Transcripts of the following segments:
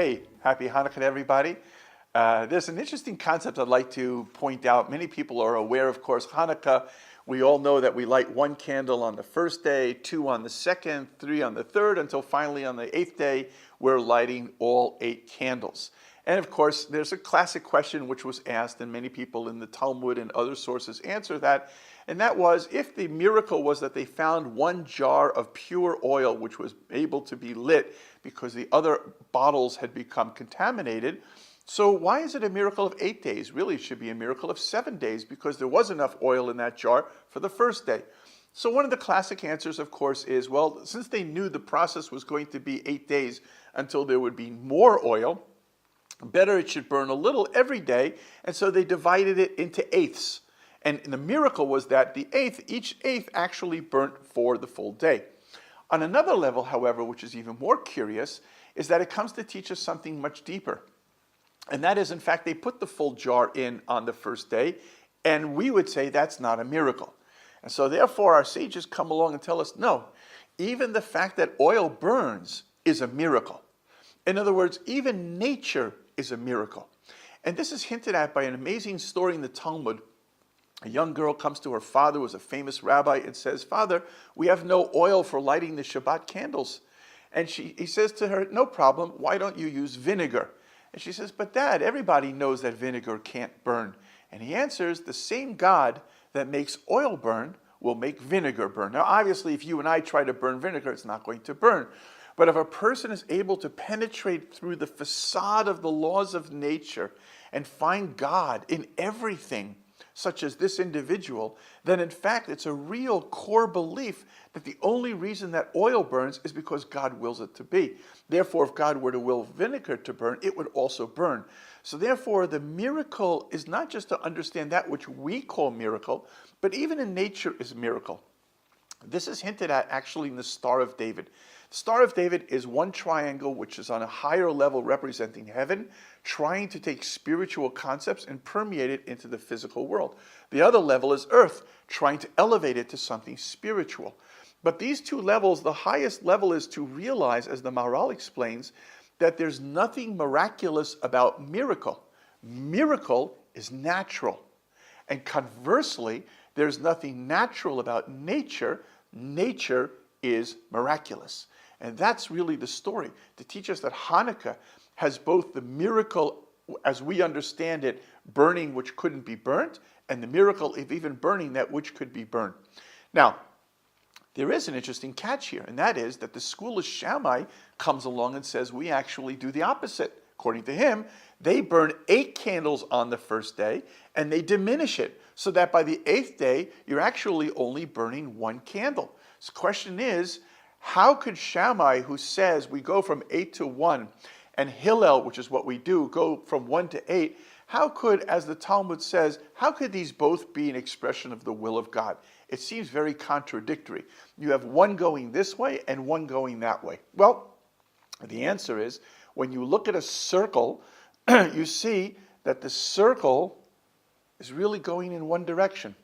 Hey, happy Hanukkah to everybody. There's an interesting concept I'd like to point out. Many people are aware, of course, Hanukkah. We all know that we light one candle on the first day, two on the second, three on the third, until finally on the eighth day, we're lighting all 8 candles. And of course, there's a classic question which was asked, and many people in the Talmud and other sources answer that, and that was, if the miracle was that they found one jar of pure oil which was able to be lit because the other bottles had become contaminated, so why is it a miracle of 8 days? Really, it should be a miracle of 7 days because there was enough oil in that jar for the first day. So one of the classic answers, of course, is, well, since they knew the process was going to be 8 days until there would be more oil, better it should burn a little every day, and so they divided it into eighths. And the miracle was that each eighth actually burnt for the full day. On another level, however, which is even more curious, is that it comes to teach us something much deeper. And that is, in fact, they put the full jar in on the first day, and we would say that's not a miracle. And so therefore our sages come along and tell us, no, even the fact that oil burns is a miracle. In other words, even nature is a miracle. And this is hinted at by an amazing story in the Talmud. A young girl comes to her father, who was a famous rabbi, and says, "Father, we have no oil for lighting the Shabbat candles." And he says to her, "No problem, why don't you use vinegar?" And she says, "But Dad, everybody knows that vinegar can't burn." And he answers, "The same God that makes oil burn will make vinegar burn." Now, obviously, if you and I try to burn vinegar, it's not going to burn. But if a person is able to penetrate through the facade of the laws of nature and find God in everything, such as this individual, then in fact it's a real core belief that the only reason that oil burns is because God wills it to be. Therefore, if God were to will vinegar to burn, it would also burn. So therefore, the miracle is not just to understand that which we call miracle, but even in nature is miracle. This is hinted at actually in the Star of David. The Star of David is one triangle which is on a higher level representing heaven, trying to take spiritual concepts and permeate it into the physical world. The other level is earth, trying to elevate it to something spiritual. But these two levels, the highest level is to realize, as the Maharal explains, that there's nothing miraculous about miracle. Miracle is natural. And conversely, there's nothing natural about nature. Nature is miraculous. And that's really the story, to teach us that Hanukkah has both the miracle, as we understand it, burning which couldn't be burnt, and the miracle of even burning that which could be burned. Now, there is an interesting catch here, and that is that the school of Shammai comes along and says we actually do the opposite. According to him, they burn 8 candles on the first day, and they diminish it, so that by the 8th day, you're actually only burning 1 candle. So the question is, how could Shammai, who says we go from 8 to 1, and Hillel, which is what we do, go from 1 to 8, how could, as the Talmud says, how could these both be an expression of the will of God? It seems very contradictory. You have one going this way and one going that way. Well, the answer is, when you look at a circle, you see that the circle is really going in one direction.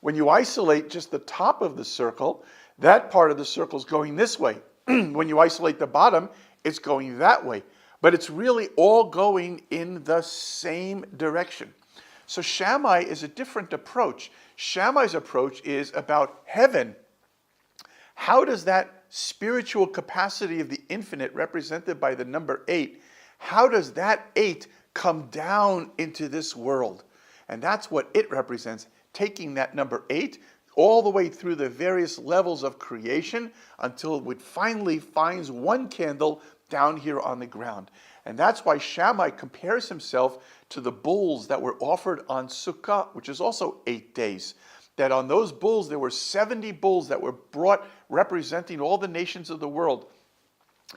When you isolate just the top of the circle, that part of the circle is going this way. When you isolate the bottom, it's going that way. But it's really all going in the same direction. So Shammai is a different approach. Shammai's approach is about heaven. How does that spiritual capacity of the infinite, represented by the number 8, how does that 8 come down into this world? And that's what it represents, taking that number 8 all the way through the various levels of creation until it finally finds one candle down here on the ground. And that's why Shammai compares himself to the bulls that were offered on Sukkah, which is also 8 days. That on those bulls, there were 70 bulls that were brought representing all the nations of the world.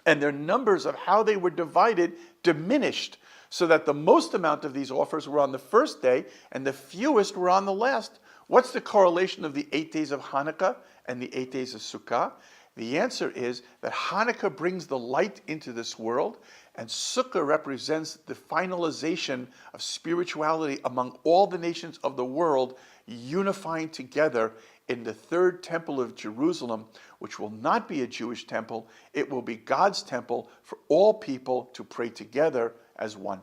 And their numbers of how they were divided diminished, so that the most amount of these offers were on the first day and the fewest were on the last. What's the correlation of the 8 days of Hanukkah and the 8 days of Sukkah? The answer is that Hanukkah brings the light into this world, and Sukkah represents the finalization of spirituality among all the nations of the world, unifying together in the third temple of Jerusalem, which will not be a Jewish temple. It will be God's temple for all people to pray together as one.